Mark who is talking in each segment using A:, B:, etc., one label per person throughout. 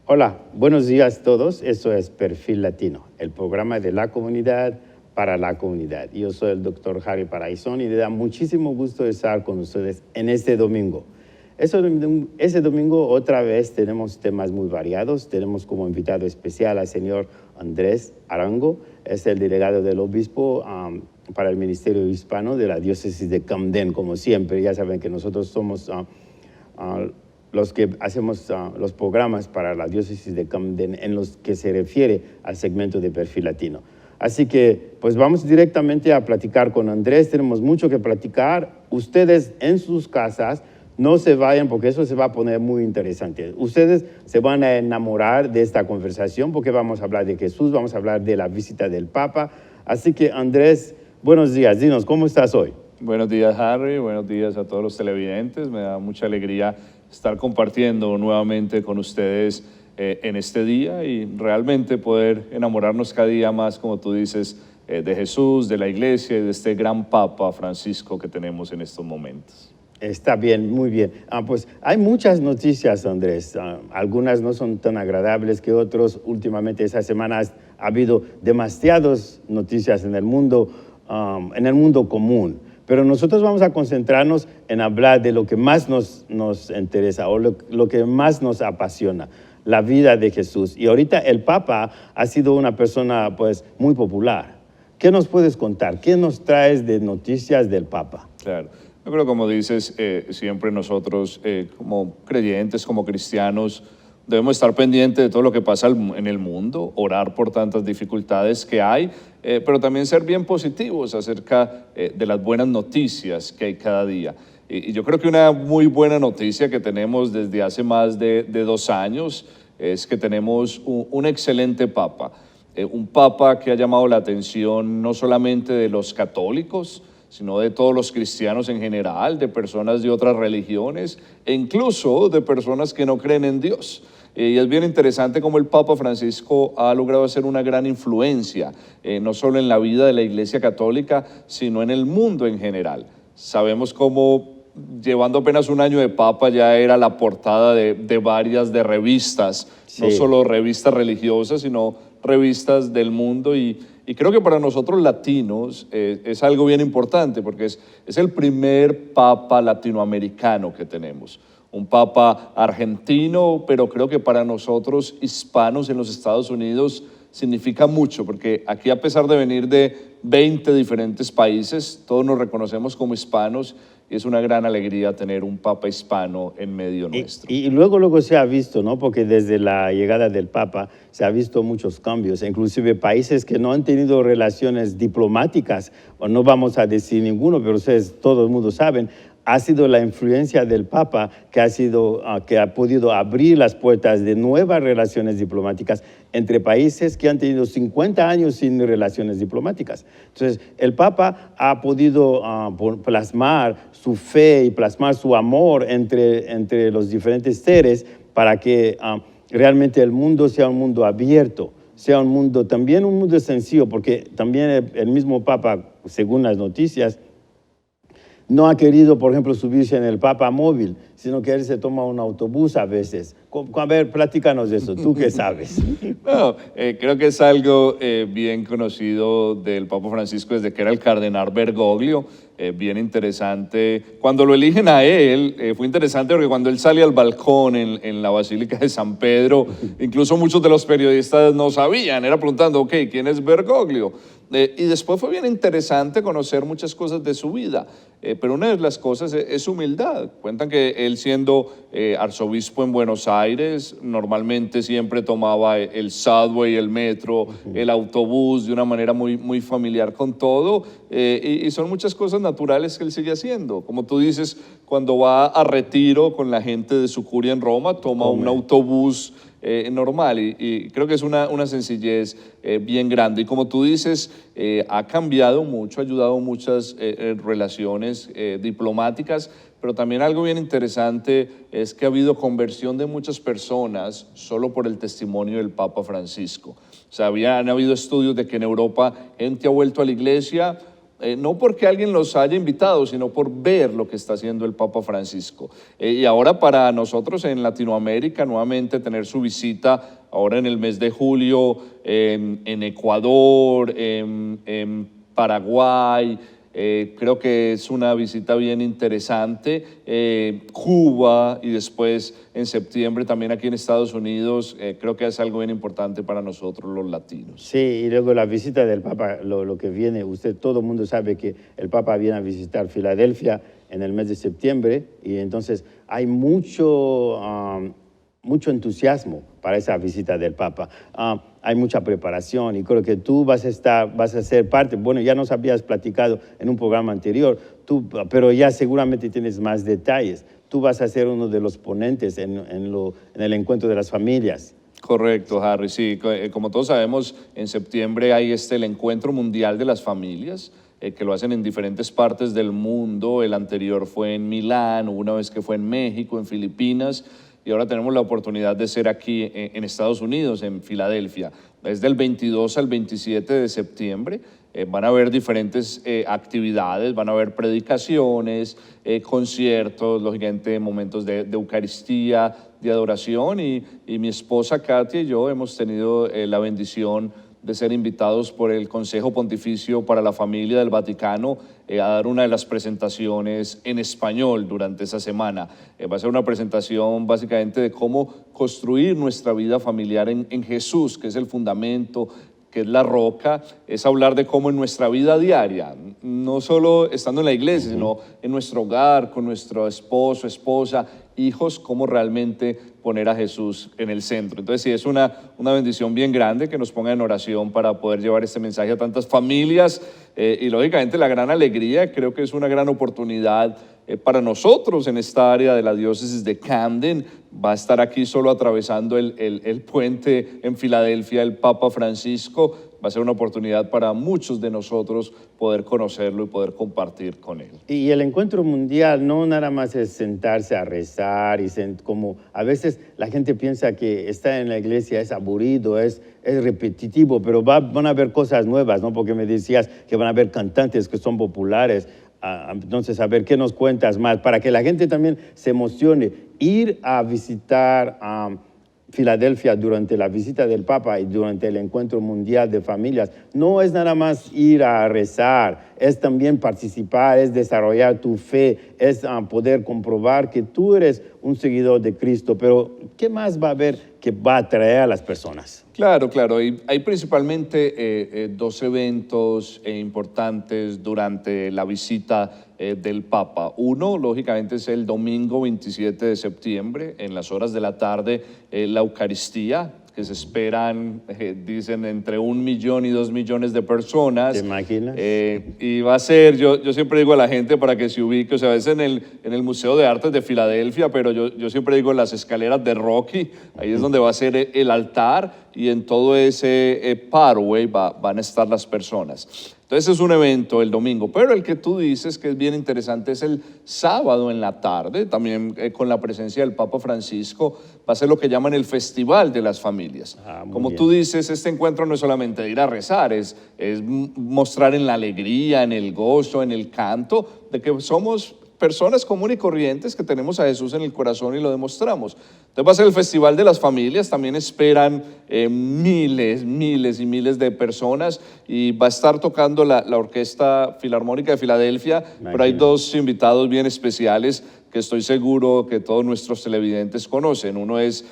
A: Hola, buenos días a todos. Esto es Perfil Latino, el programa de la comunidad para la comunidad. Yo soy el doctor Harry Paraizón y me da muchísimo gusto estar con ustedes en este domingo. Ese domingo otra vez tenemos temas muy variados. Tenemos como invitado especial al señor Andrés Arango, es el delegado del obispo para el Ministerio Hispano de la Diócesis de Camden. Como siempre, ya saben que nosotros somos los que hacemos los programas para la Diócesis de Camden en los que se refiere al segmento de Perfil Latino. Así que, pues vamos directamente a platicar con Andrés. Tenemos mucho que platicar. Ustedes en sus casas no se vayan porque eso se va a poner muy interesante. Ustedes se van a enamorar de esta conversación porque vamos a hablar de Jesús, vamos a hablar de la visita del Papa. Así que, Andrés, buenos días. Dinos, ¿cómo estás hoy?
B: Buenos días, Harry. Buenos días a todos los televidentes. Me da mucha alegría estar compartiendo nuevamente con ustedes en este día y realmente poder enamorarnos cada día más, como tú dices, de Jesús, de la iglesia y de este gran Papa Francisco que tenemos en estos momentos.
A: Está bien, muy bien. Pues hay muchas noticias, Andrés. Algunas no son tan agradables que otros. Últimamente, estas semanas ha habido demasiadas noticias en el mundo común. Pero nosotros vamos a concentrarnos en hablar de lo que más nos interesa o lo que más nos apasiona, la vida de Jesús. Y ahorita el Papa ha sido una persona pues muy popular. ¿Qué nos puedes contar? ¿Qué nos traes de noticias del Papa?
B: Claro, yo creo, como dices, siempre nosotros como creyentes, como cristianos, debemos estar pendientes de todo lo que pasa en el mundo, orar por tantas dificultades que hay, pero también ser bien positivos acerca de las buenas noticias que hay cada día. Y yo creo que una muy buena noticia que tenemos desde hace más de 2 años es que tenemos un excelente Papa, un Papa que ha llamado la atención no solamente de los católicos, sino de todos los cristianos en general, de personas de otras religiones e incluso de personas que no creen en Dios. Y es bien interesante cómo el Papa Francisco ha logrado hacer una gran influencia, no solo en la vida de la Iglesia Católica, sino en el mundo en general. Sabemos cómo, llevando apenas 1 año de Papa, ya era la portada de varias de revistas, sí, no solo revistas religiosas, sino revistas del mundo. Y creo que para nosotros latinos es algo bien importante, porque es el primer Papa latinoamericano que tenemos. Un Papa argentino, pero creo que para nosotros hispanos en los Estados Unidos significa mucho, porque aquí, a pesar de venir de 20 diferentes países, todos nos reconocemos como hispanos y es una gran alegría tener un Papa hispano en medio nuestro.
A: Y luego se ha visto, ¿no? Porque desde la llegada del Papa se ha visto muchos cambios, inclusive países que no han tenido relaciones diplomáticas, o no vamos a decir ninguno, pero ustedes, todo el mundo saben, ha sido la influencia del Papa que ha podido abrir las puertas de nuevas relaciones diplomáticas entre países que han tenido 50 años sin relaciones diplomáticas. Entonces, el Papa ha podido plasmar su fe y plasmar su amor entre los diferentes seres para que realmente el mundo sea un mundo abierto, sea un mundo, también un mundo sencillo, porque también el mismo Papa, según las noticias, no ha querido, por ejemplo, subirse en el Papa móvil, sino que él se toma un autobús a veces. A ver, platícanos de eso, ¿tú qué sabes?
B: No, creo que es algo bien conocido del Papa Francisco desde que era el cardenal Bergoglio, bien interesante. Cuando lo eligen a él, fue interesante porque cuando él sale al balcón en la Basílica de San Pedro, incluso muchos de los periodistas no sabían, era preguntando, ok, ¿quién es Bergoglio? Y después fue bien interesante conocer muchas cosas de su vida, pero una de las cosas es humildad. Cuentan que él, siendo arzobispo en Buenos Aires, normalmente siempre tomaba el subway, el metro, el autobús, de una manera muy familiar con todo, y son muchas cosas naturales que él sigue haciendo. Como tú dices, cuando va a retiro con la gente de su curia en Roma, toma un autobús normal, y creo que es una sencillez bien grande. Y como tú dices, ha cambiado mucho, ha ayudado muchas relaciones diplomáticas, pero también algo bien interesante es que ha habido conversión de muchas personas solo por el testimonio del Papa Francisco. O sea, han habido estudios de que en Europa gente ha vuelto a la iglesia, no porque alguien los haya invitado, sino por ver lo que está haciendo el Papa Francisco. Y ahora para nosotros en Latinoamérica, nuevamente tener su visita ahora en el mes de julio en Ecuador, en Paraguay. Creo que es una visita bien interesante. Cuba y después en septiembre también aquí en Estados Unidos, creo que es algo bien importante para nosotros los latinos.
A: Sí, y luego la visita del Papa, lo que viene, todo el mundo sabe que el Papa viene a visitar Filadelfia en el mes de septiembre y entonces hay mucho entusiasmo para esa visita del Papa. Hay mucha preparación y creo que tú vas a ser parte, bueno, ya nos habías platicado en un programa anterior, pero ya seguramente tienes más detalles. Tú vas a ser uno de los ponentes en el encuentro de las familias.
B: Correcto, Harry, sí. Como todos sabemos, en septiembre hay el Encuentro Mundial de las Familias, que lo hacen en diferentes partes del mundo. El anterior fue en Milán, una vez que fue en México, en Filipinas, y ahora tenemos la oportunidad de ser aquí en Estados Unidos, en Filadelfia. Es del 22 al 27 de septiembre. Van a haber diferentes actividades, van a haber predicaciones, conciertos, lógicamente momentos de Eucaristía, de adoración, y mi esposa Katia y yo hemos tenido la bendición de ser invitados por el Consejo Pontificio para la Familia del Vaticano a dar una de las presentaciones en español durante esa semana. Va a ser una presentación básicamente de cómo construir nuestra vida familiar en Jesús, que es el fundamento, que es la roca. Es hablar de cómo en nuestra vida diaria, no solo estando en la iglesia, sino en nuestro hogar, con nuestro esposo, esposa, hijos, cómo realmente poner a Jesús en el centro. Entonces sí, es una bendición bien grande que nos ponga en oración para poder llevar este mensaje a tantas familias y lógicamente la gran alegría, creo que es una gran oportunidad para nosotros en esta área de la diócesis de Camden. Va a estar aquí solo atravesando el puente en Filadelfia el Papa Francisco. Va a ser una oportunidad para muchos de nosotros poder conocerlo y poder compartir con él.
A: Y el encuentro mundial no nada más es sentarse a rezar como a veces la gente piensa que estar en la iglesia es aburrido, es repetitivo, pero van a haber cosas nuevas, ¿no? Porque me decías que van a haber cantantes que son populares. Entonces, a ver, ¿qué nos cuentas más? Para que la gente también se emocione. Ir a visitar Filadelfia durante la visita del Papa y durante el Encuentro Mundial de Familias no es nada más ir a rezar, es también participar, es desarrollar tu fe, es poder comprobar que tú eres un seguidor de Cristo. Pero, ¿qué más va a haber que va a atraer a las personas?
B: Claro, claro. Hay principalmente dos eventos importantes durante la visita del Papa. Uno, lógicamente, es el domingo 27 de septiembre, en las horas de la tarde, la Eucaristía, que se esperan, dicen, entre 1 millón y 2 millones de personas.
A: ¿Te imaginas?
B: Y va a ser, yo siempre digo a la gente para que se ubique, o sea, es en el Museo de Artes de Filadelfia, pero yo siempre digo en las escaleras de Rocky, ahí es donde va a ser el altar, y en todo ese pathway van a estar las personas. Entonces es un evento el domingo, pero el que tú dices que es bien interesante es el sábado en la tarde, también con la presencia del Papa Francisco. Va a ser lo que llaman el Festival de las Familias. Como
A: bien.
B: tú dices, este encuentro no es solamente de ir a rezar, es mostrar en la alegría, en el gozo, en el canto, de que somos personas comunes y corrientes que tenemos a Jesús en el corazón y lo demostramos. Entonces va a ser el Festival de las Familias, también esperan miles y miles de personas, y va a estar tocando la Orquesta Filarmónica de Filadelfia, pero hay dos invitados bien especiales que estoy seguro que todos nuestros televidentes conocen. Uno es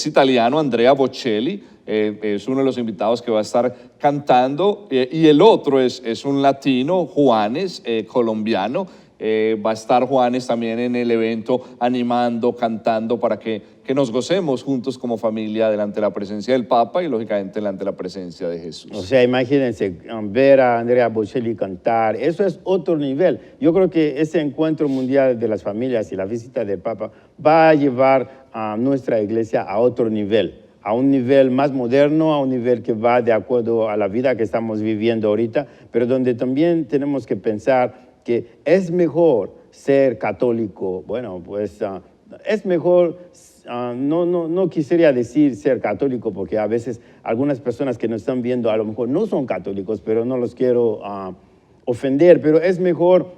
B: italiano, Andrea Bocelli, es uno de los invitados que va a estar cantando, y el otro es un latino, Juanes, colombiano. Va a estar Juanes también en el evento animando, cantando, para que nos gocemos juntos como familia delante de la presencia del Papa y lógicamente delante de la presencia de Jesús.
A: O sea, imagínense, ver a Andrea Bocelli cantar, eso es otro nivel. Yo creo que ese encuentro mundial de las familias y la visita del Papa va a llevar a nuestra iglesia a otro nivel, a un nivel más moderno, a un nivel que va de acuerdo a la vida que estamos viviendo ahorita, pero donde también tenemos que pensar que es mejor ser católico. Bueno, pues es mejor no quisiera decir ser católico, porque a veces algunas personas que nos están viendo a lo mejor no son católicos, pero no los quiero ofender, pero es mejor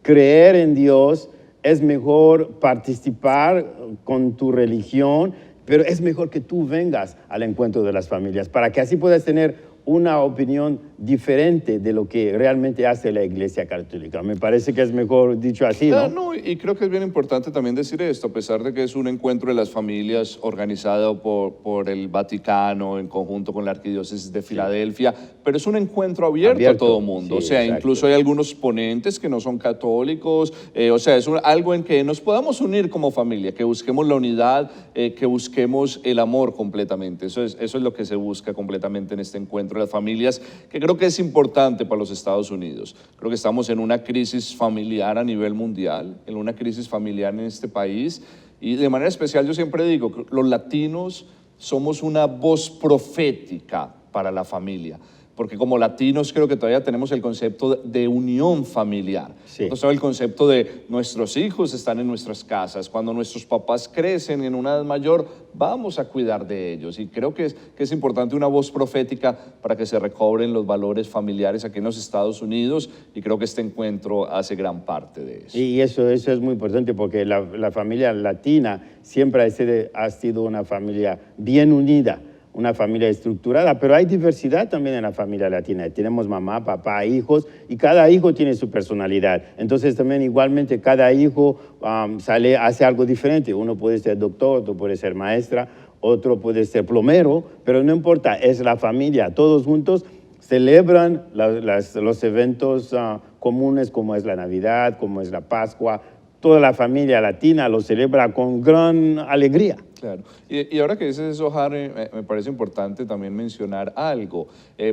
A: creer en Dios, es mejor participar con tu religión, pero es mejor que tú vengas al encuentro de las familias, para que así puedas tener una opinión diferente de lo que realmente hace la Iglesia Católica. Me parece que es mejor dicho así, ¿no?
B: No, y creo que es bien importante también decir esto, a pesar de que es un encuentro de las familias organizado por el Vaticano en conjunto con la Arquidiócesis de Filadelfia, pero es un encuentro abierto a todo mundo.
A: Sí,
B: o sea,
A: exacto.
B: incluso hay algunos ponentes que no son católicos, o sea, es algo en que nos podamos unir como familia, que busquemos la unidad, que busquemos el amor completamente. Eso es lo que se busca completamente en este encuentro de las familias, que creo que es importante para los Estados Unidos. Creo que estamos en una crisis familiar a nivel mundial, en una crisis familiar en este país, y de manera especial yo siempre digo que los latinos somos una voz profética para la familia, porque como latinos creo que todavía tenemos el concepto de unión familiar.
A: Sí.
B: Entonces el concepto de nuestros hijos están en nuestras casas, cuando nuestros papás crecen en una edad mayor, vamos a cuidar de ellos. Y creo que es importante una voz profética para que se recobren los valores familiares aquí en los Estados Unidos, y creo que este encuentro hace gran parte de eso.
A: Y eso es muy importante, porque la familia latina siempre ha sido una familia bien unida, una familia estructurada, pero hay diversidad también en la familia latina. Tenemos mamá, papá, hijos, y cada hijo tiene su personalidad. Entonces también igualmente cada hijo hace algo diferente. Uno puede ser doctor, otro puede ser maestra, otro puede ser plomero, pero no importa, es la familia. Todos juntos celebran los eventos comunes, como es la Navidad, como es la Pascua. Toda la familia latina lo celebra con gran alegría.
B: Claro. Y ahora que dices eso, Harry, me parece importante también mencionar algo,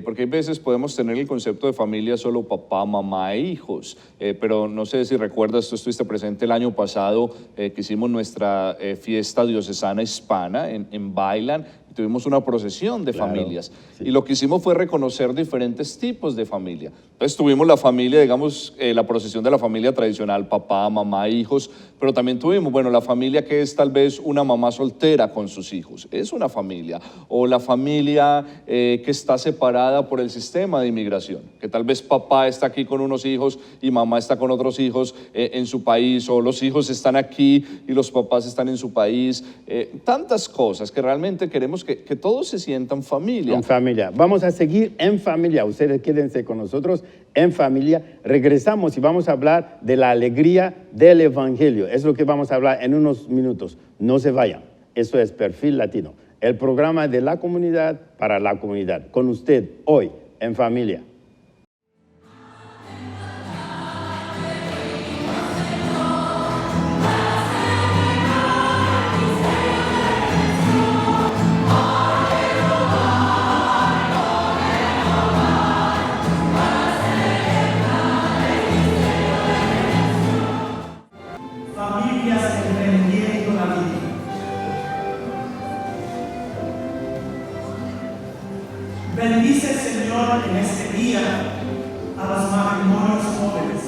B: porque hay veces podemos tener el concepto de familia solo papá, mamá e hijos, pero no sé si recuerdas, tú estuviste presente el año pasado que hicimos nuestra fiesta diocesana hispana en Bailan. Tuvimos una procesión de familias,
A: sí.
B: Y lo que hicimos fue reconocer diferentes tipos de familia. Entonces tuvimos la familia, digamos, la procesión de la familia tradicional, papá, mamá, hijos, pero también tuvimos, bueno, la familia que es tal vez una mamá soltera con sus hijos, es una familia, o la familia que está separada por el sistema de inmigración, que tal vez papá está aquí con unos hijos y mamá está con otros hijos en su país, o los hijos están aquí y los papás están en su país, tantas cosas que realmente queremos que todos se sientan familia.
A: En familia. Vamos a seguir en familia. Ustedes quédense con nosotros en familia. Regresamos y vamos a hablar de la alegría del Evangelio. Es lo que vamos a hablar en unos minutos. No se vayan. Eso es Perfil Latino, el programa de la comunidad para la comunidad. Con usted hoy en familia.
C: Familias emprendiendo la vida. Bendice, Señor, en este día a los matrimonios jóvenes.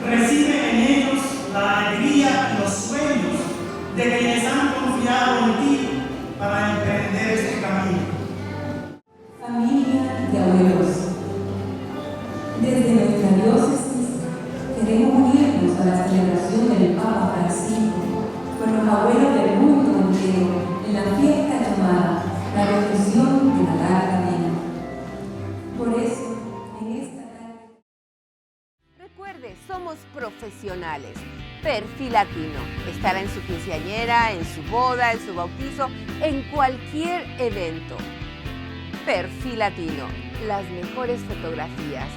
C: Recibe en ellos la alegría y los sueños de quienes han confiado en ti para emprender este camino.
D: Familia de abuelos, desde nuestra diócesis queremos unirnos a la celebración del Papa Francisco con los abuelos del mundo entero en la fiesta llamada la Resurrección de la Larga Vida. Por eso, en esta tarde...
E: Recuerde, somos profesionales. Perfil Latino estará en su quinceañera, en su boda, en su bautizo, en cualquier evento. Perfil Latino, las mejores fotografías,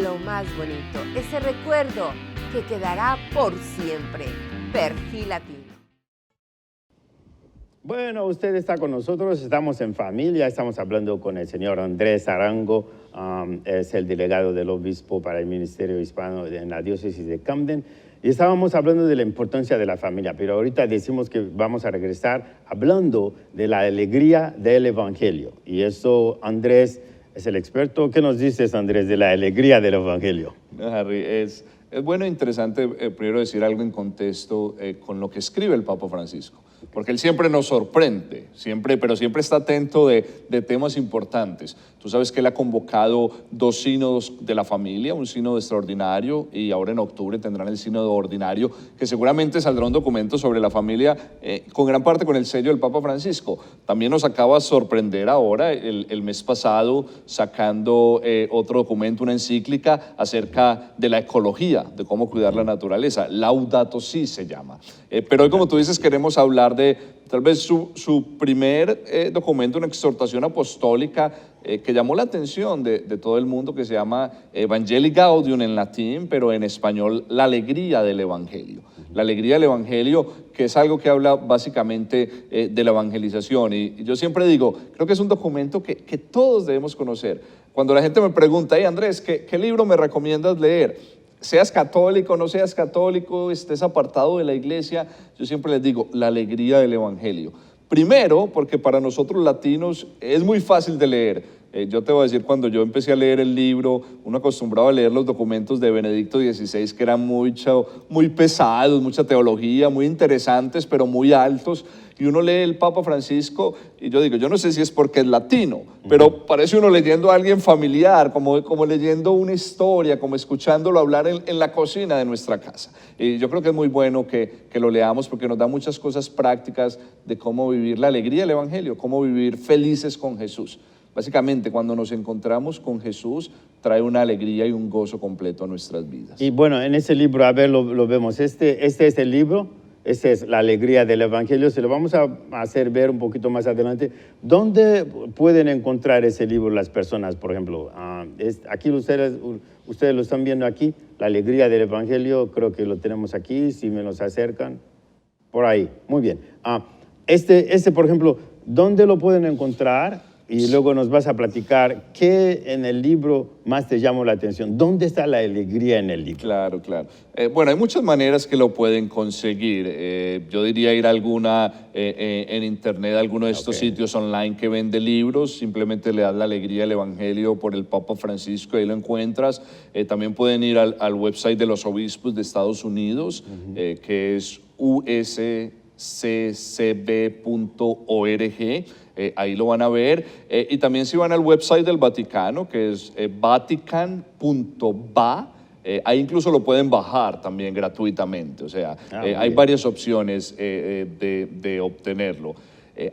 E: lo más bonito, ese recuerdo que quedará por siempre. Perfil Latino.
A: Bueno, usted está con nosotros, estamos en familia, estamos hablando con el señor Andrés Arango, es el delegado del obispo para el Ministerio Hispano en la diócesis de Camden, y estábamos hablando de la importancia de la familia, pero ahorita decimos que vamos a regresar hablando de la alegría del Evangelio, y eso Andrés es el experto. ¿Qué nos dices, Andrés, de la alegría del Evangelio?
B: No, Harry, es Es bueno e interesante primero decir algo en contexto con lo que escribe el Papa Francisco, porque él siempre nos sorprende, pero siempre está atento de temas importantes. Tú sabes que él ha convocado 2 sínodos de la familia, un sínodo extraordinario, y ahora en octubre tendrán el sínodo ordinario, que seguramente saldrá un documento sobre la familia, con gran parte con el sello del Papa Francisco. También nos acaba de sorprender ahora, el mes pasado, sacando otro documento, una encíclica acerca de la ecología, de cómo cuidar la naturaleza. Laudato Si se llama. Pero hoy, como tú dices, queremos hablar de tal vez su primer documento, una exhortación apostólica que llamó la atención de todo el mundo, que se llama Evangelii Gaudium en latín, pero en español, la alegría del Evangelio. La alegría del Evangelio, que es algo que habla básicamente de la evangelización. Y yo siempre digo, creo que es un documento que todos debemos conocer. Cuando la gente me pregunta, hey Andrés, ¿qué libro me recomiendas leer? Seas católico, no seas católico, estés apartado de la iglesia, yo siempre les digo, la alegría del Evangelio. Primero, porque para nosotros latinos es muy fácil de leer. Yo te voy a decir, cuando yo empecé a leer el libro, uno acostumbrado a leer los documentos de Benedicto XVI, que eran muy pesados, mucha teología, muy interesantes, pero muy altos. Y uno lee el Papa Francisco y yo digo, yo no sé si es porque es latino, pero parece uno leyendo a alguien familiar, como leyendo una historia, como escuchándolo hablar en la cocina de nuestra casa. Y yo creo que es muy bueno que lo leamos porque nos da muchas cosas prácticas de cómo vivir la alegría del Evangelio, cómo vivir felices con Jesús. Básicamente, cuando nos encontramos con Jesús, trae una alegría y un gozo completo a nuestras vidas.
A: Y bueno, en ese libro, a ver, lo vemos. Este es el libro, esta es la alegría del Evangelio. Se lo vamos a hacer ver un poquito más adelante. ¿Dónde pueden encontrar ese libro las personas, por ejemplo? Aquí ustedes lo están viendo aquí, la alegría del Evangelio, creo que lo tenemos aquí, si me los acercan, por ahí. Muy bien. Por ejemplo, ¿dónde lo pueden encontrar? Y luego nos vas a platicar qué en el libro más te llamó la atención. ¿Dónde está la alegría en el libro?
B: Claro, claro. Bueno, hay muchas maneras que lo pueden conseguir. Yo diría ir a en internet, a alguno de estos sitios online que vende libros. Simplemente le das la alegría del Evangelio por el Papa Francisco, ahí lo encuentras. También pueden ir al website de los obispos de Estados Unidos, que es usccb.org. Ahí lo van a ver. Y también si van al website del Vaticano, que es vatican.va, ahí incluso lo pueden bajar también gratuitamente. O sea, hay varias opciones de obtenerlo.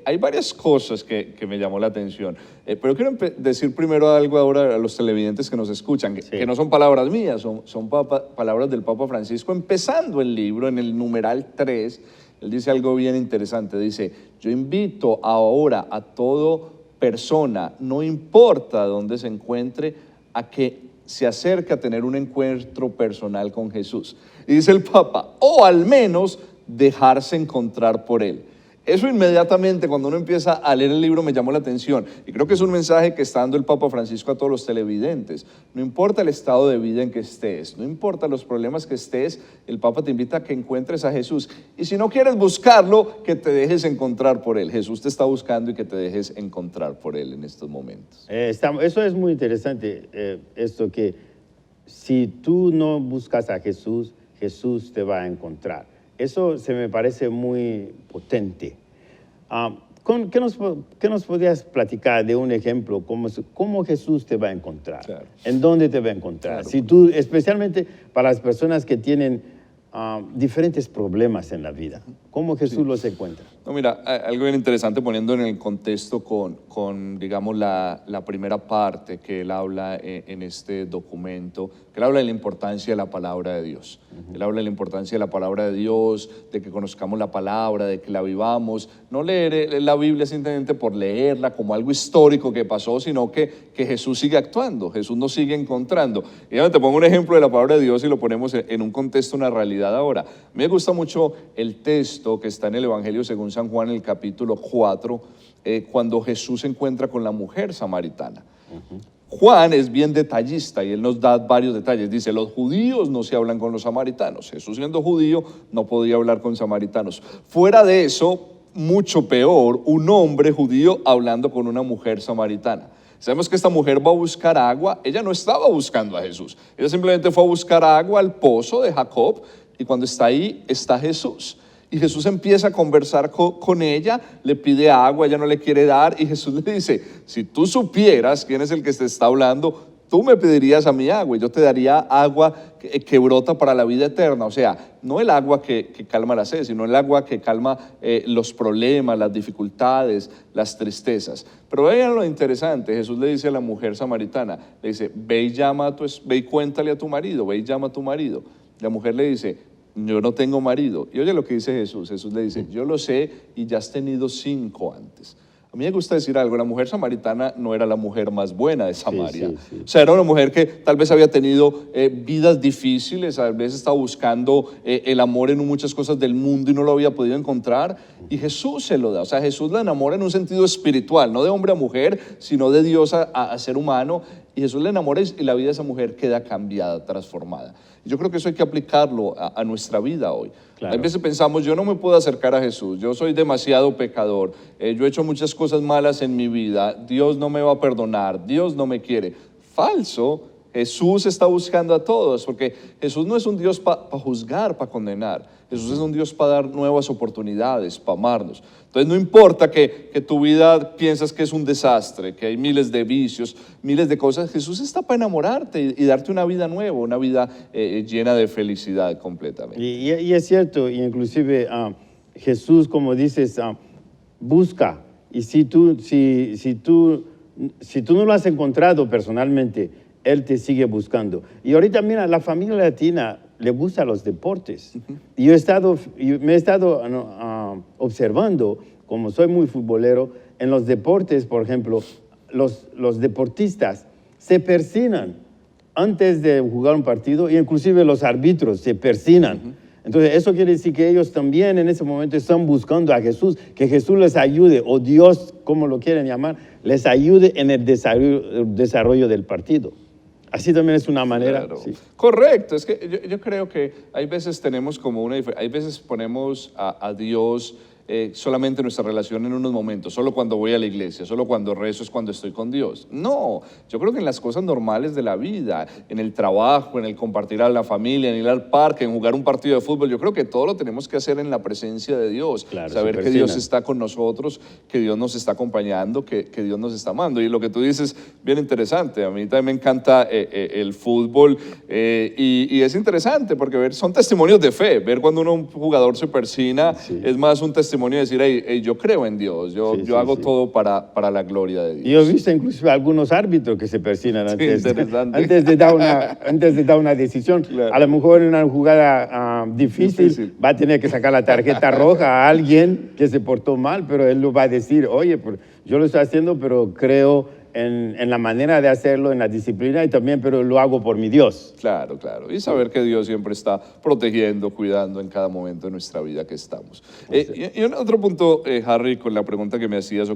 B: Hay varias cosas que me llamó la atención, pero quiero decir primero algo ahora a los televidentes que nos escuchan, que no son palabras mías, son palabras del Papa Francisco. Empezando el libro, en el numeral 3, él dice algo bien interesante, dice, yo invito ahora a toda persona, no importa dónde se encuentre, a que se acerque a tener un encuentro personal con Jesús. Y dice el Papa, o al menos dejarse encontrar por Él. Eso inmediatamente, cuando uno empieza a leer el libro, me llamó la atención. Y creo que es un mensaje que está dando el Papa Francisco a todos los televidentes. No importa el estado de vida en que estés, no importa los problemas que estés, el Papa te invita a que encuentres a Jesús. Y si no quieres buscarlo, que te dejes encontrar por Él. Jesús te está buscando y que te dejes encontrar por Él en estos momentos.
A: Eso es muy interesante, esto que si tú no buscas a Jesús, Jesús te va a encontrar. Eso se me parece muy potente. ¿Qué nos podrías platicar de un ejemplo? ¿Cómo Jesús te va a encontrar?
B: Claro.
A: ¿En dónde te va a encontrar?
B: Claro.
A: Si tú, especialmente para las personas que tienen diferentes problemas en la vida, ¿cómo Jesús los encuentra?
B: No, mira, algo bien interesante poniendo en el contexto con digamos, la primera parte que él habla en este documento, que él habla de la importancia de la palabra de Dios. Él habla de la importancia de la palabra de Dios, de que conozcamos la palabra, de que la vivamos. No leer la Biblia simplemente por leerla como algo histórico que pasó, sino que Jesús sigue actuando, Jesús nos sigue encontrando. Y ya te pongo un ejemplo de la palabra de Dios y lo ponemos en un contexto, una realidad ahora. A mí me gusta mucho el texto que está en el Evangelio según San Juan, en el capítulo 4, cuando Jesús se encuentra con la mujer samaritana. Juan es bien detallista y él nos da varios detalles. Dice, los judíos no se hablan con los samaritanos. Jesús, siendo judío, no podía hablar con samaritanos. Fuera de eso, mucho peor, un hombre judío hablando con una mujer samaritana. Sabemos que esta mujer va a buscar agua, ella no estaba buscando a Jesús, ella simplemente fue a buscar agua al pozo de Jacob, y cuando está ahí está Jesús. Y Jesús empieza a conversar con ella, le pide agua, ella no le quiere dar, y Jesús le dice, si tú supieras quién es el que te está hablando, tú me pedirías a mí agua y yo te daría agua que brota para la vida eterna. O sea, no el agua que calma la sed, sino el agua que calma los problemas, las dificultades, las tristezas. Pero vean lo interesante, Jesús le dice a la mujer samaritana, le dice, ve y cuéntale a tu marido, ve y llama a tu marido. La mujer le dice, yo no tengo marido. Y oye lo que dice Jesús, Jesús le dice, yo lo sé y ya has tenido 5 antes. A mí me gusta decir algo, la mujer samaritana no era la mujer más buena de Samaria. Sí. O sea, era una mujer que tal vez había tenido vidas difíciles, tal vez estaba buscando el amor en muchas cosas del mundo y no lo había podido encontrar. Y Jesús se lo da. O sea, Jesús la enamora en un sentido espiritual, no de hombre a mujer, sino de Dios a ser humano. Y Jesús le enamora y la vida de esa mujer queda cambiada, transformada. Yo creo que eso hay que aplicarlo a nuestra vida hoy. Claro. A veces pensamos, yo no me puedo acercar a Jesús, yo soy demasiado pecador, yo he hecho muchas cosas malas en mi vida, Dios no me va a perdonar, Dios no me quiere. Falso, Jesús está buscando a todos, porque Jesús no es un Dios para juzgar, para condenar. Jesús es un Dios para dar nuevas oportunidades, para amarnos. Entonces no importa que tu vida piensas que es un desastre, que hay miles de vicios, miles de cosas. Jesús está para enamorarte y darte una vida nueva, una vida llena de felicidad completamente.
A: Y es cierto, inclusive Jesús, como dices, busca. Y si tú no lo has encontrado personalmente, Él te sigue buscando. Y ahorita, mira, la familia latina le gusta los deportes. Y me he estado observando, como soy muy futbolero, en los deportes, por ejemplo, los deportistas se persignan antes de jugar un partido, y inclusive los árbitros se persignan. Entonces, eso quiere decir que ellos también en ese momento están buscando a Jesús, que Jesús les ayude, o Dios, como lo quieren llamar, les ayude en el desarrollo del partido. Así también es una manera.
B: Claro.
A: Sí.
B: Correcto, es que yo creo que hay veces tenemos como hay veces ponemos a Dios solamente nuestra relación en unos momentos, solo cuando voy a la iglesia, solo cuando rezo es cuando estoy con Dios. No, yo creo que en las cosas normales de la vida, en el trabajo, en el compartir a la familia, en ir al parque, en jugar un partido de fútbol, yo creo que todo lo tenemos que hacer en la presencia de Dios. Claro, saber que Dios está con nosotros, que Dios nos está acompañando, que Dios nos está amando. Y lo que tú dices, bien interesante, a mí también me encanta el fútbol y es interesante porque son testimonios de fe, ver cuando un jugador se persina, es más un testimonio de decir, hey, yo creo en Dios, yo hago todo para la gloria de Dios.
A: Y yo he visto inclusive algunos árbitros que se persignan antes de dar una decisión. Claro. A lo mejor en una jugada difícil va a tener que sacar la tarjeta roja a alguien que se portó mal, pero él lo va a decir, oye, yo lo estoy haciendo, pero creo en la manera de hacerlo, en la disciplina y también, pero lo hago por mi Dios.
B: Claro, claro. Y saber que Dios siempre está protegiendo, cuidando en cada momento de nuestra vida que estamos. Y un otro punto, Harry, con la pregunta que me hacías,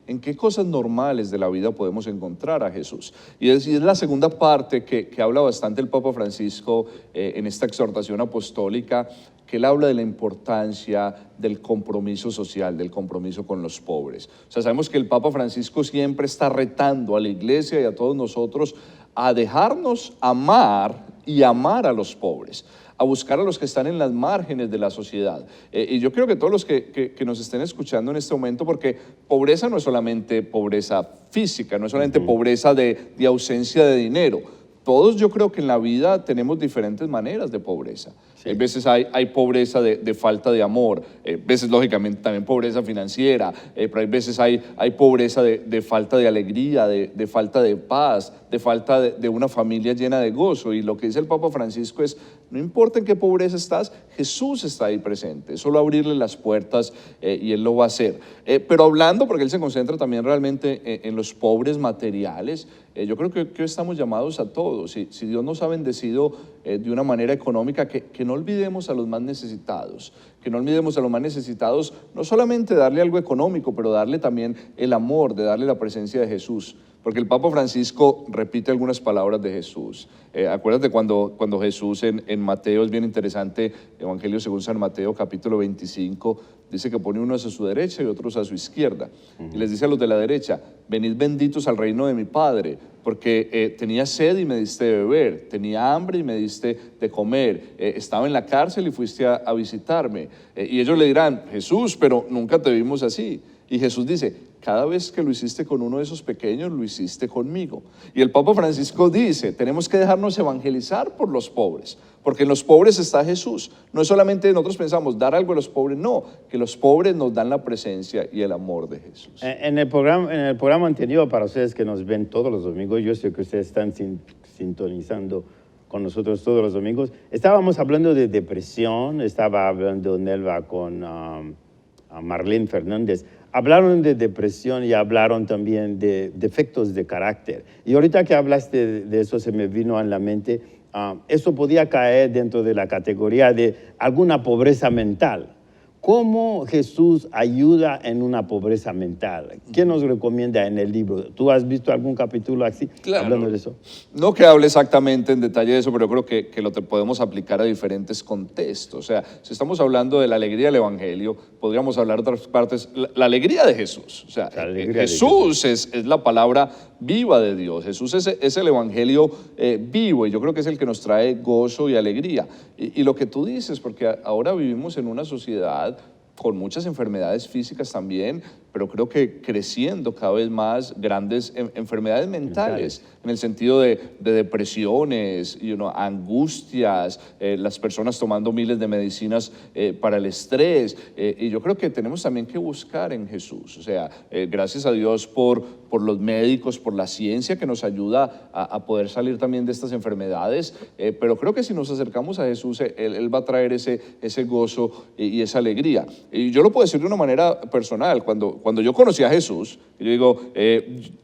B: ¿en qué cosas normales de la vida podemos encontrar a Jesús? Y es la segunda parte que habla bastante el Papa Francisco en esta exhortación apostólica, que él habla de la importancia del compromiso social, del compromiso con los pobres. O sea, sabemos que el Papa Francisco siempre está retando a la iglesia y a todos nosotros a dejarnos amar y amar a los pobres, a buscar a los que están en las márgenes de la sociedad. Y yo creo que todos los que nos estén escuchando en este momento, porque pobreza no es solamente pobreza física, no es solamente pobreza de ausencia de dinero. Todos yo creo que en la vida tenemos diferentes maneras de pobreza. Sí. A veces hay pobreza de falta de amor, veces lógicamente también pobreza financiera, pero hay veces hay pobreza de falta de alegría, de falta de paz, de falta de una familia llena de gozo. Y lo que dice el Papa Francisco es, no importa en qué pobreza estás, Jesús está ahí presente, es solo abrirle las puertas y Él lo va a hacer. Pero hablando, porque Él se concentra también realmente en los pobres materiales, yo creo que hoy estamos llamados a todos. Si Dios nos ha bendecido de una manera económica, que no olvidemos a los más necesitados, que no olvidemos a los más necesitados, no solamente darle algo económico, pero darle también el amor, de darle la presencia de Jesús. Porque el Papa Francisco repite algunas palabras de Jesús. Acuérdate cuando Jesús en Mateo, es bien interesante, Evangelio según San Mateo, capítulo 25, dice que pone unos a su derecha y otros a su izquierda. Y les dice a los de la derecha, venid benditos al reino de mi Padre, porque tenía sed y me diste de beber, tenía hambre y me diste de comer, estaba en la cárcel y fuiste a visitarme. Y ellos le dirán, Jesús, pero nunca te vimos así. Y Jesús dice, cada vez que lo hiciste con uno de esos pequeños, lo hiciste conmigo. Y el Papa Francisco dice, tenemos que dejarnos evangelizar por los pobres, porque en los pobres está Jesús. No es solamente nosotros pensamos dar algo a los pobres, no, que los pobres nos dan la presencia y el amor de Jesús.
A: En el programa anterior, para ustedes que nos ven todos los domingos, yo sé que ustedes están sintonizando con nosotros todos los domingos, estábamos hablando de depresión, estaba hablando Nelva con Marlene Fernández. Hablaron de depresión y hablaron también de defectos de carácter. Y ahorita que hablaste de eso, se me vino a la mente, eso podía caer dentro de la categoría de alguna pobreza mental. ¿Cómo Jesús ayuda en una pobreza mental? ¿Qué nos recomienda en el libro? ¿Tú has visto algún capítulo así, hablando de eso?
B: No que hable exactamente en detalle de eso, pero creo que lo podemos aplicar a diferentes contextos. O sea, si estamos hablando de la alegría del Evangelio, podríamos hablar de otras partes. La alegría de Jesús. O sea, Jesús es la palabra viva de Dios. Jesús es el Evangelio vivo, y yo creo que es el que nos trae gozo y alegría. Y lo que tú dices, porque ahora vivimos en una sociedad con muchas enfermedades físicas también, pero creo que creciendo cada vez más grandes enfermedades mentales, en el sentido de depresiones, angustias, las personas tomando miles de medicinas para el estrés, y yo creo que tenemos también que buscar en Jesús. O sea, gracias a Dios por los médicos, por la ciencia que nos ayuda a poder salir también de estas enfermedades, pero creo que si nos acercamos a Jesús, Él va a traer ese gozo y esa alegría. Y yo lo puedo decir de una manera personal. Cuando yo conocí a Jesús, yo digo,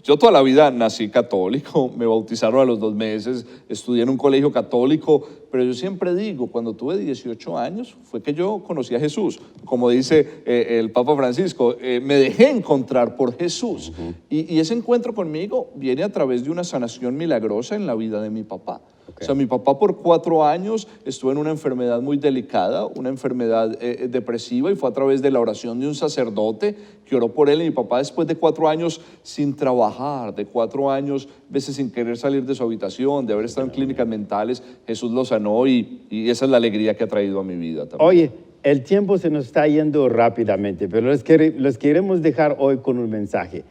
B: yo toda la vida nací católico, me bautizaron a los 2 meses, estudié en un colegio católico, pero yo siempre digo, cuando tuve 18 años fue que yo conocí a Jesús. Como dice el Papa Francisco, me dejé encontrar por Jesús. Y ese encuentro conmigo viene a través de una sanación milagrosa en la vida de mi papá. O sea, mi papá por 4 años estuvo en una enfermedad muy delicada, una enfermedad depresiva, y fue a través de la oración de un sacerdote que oró por él. Y mi papá, después de 4 años sin trabajar, de 4 años veces sin querer salir de su habitación, de haber estado en clínicas mentales, Jesús lo sanó, y esa es la alegría que ha traído a mi vida también.
A: Oye, el tiempo se nos está yendo rápidamente, pero les queremos dejar hoy con un mensaje.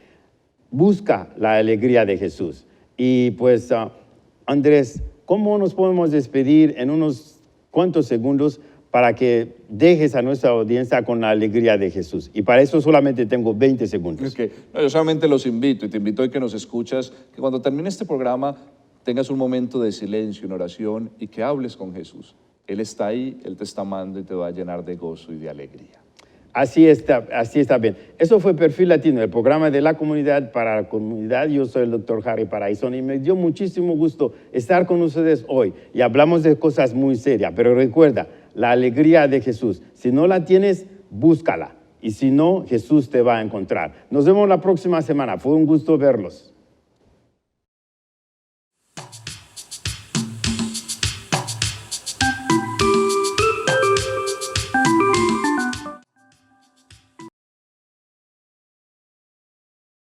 A: Busca la alegría de Jesús. Y pues, Andrés, ¿cómo nos podemos despedir en unos cuantos segundos para que dejes a nuestra audiencia con la alegría de Jesús? Y para eso solamente tengo 20 segundos.
B: Okay. No, yo solamente los invito, y te invito hoy que nos escuchas, que cuando termine este programa tengas un momento de silencio en oración y que hables con Jesús. Él está ahí, Él te está amando y te va a llenar de gozo y de alegría.
A: Así está bien. Eso fue Perfil Latino, el programa de la comunidad para la comunidad. Yo soy el doctor Harry Paraizón y me dio muchísimo gusto estar con ustedes hoy. Y hablamos de cosas muy serias, pero recuerda, la alegría de Jesús. Si no la tienes, búscala. Y si no, Jesús te va a encontrar. Nos vemos la próxima semana. Fue un gusto verlos.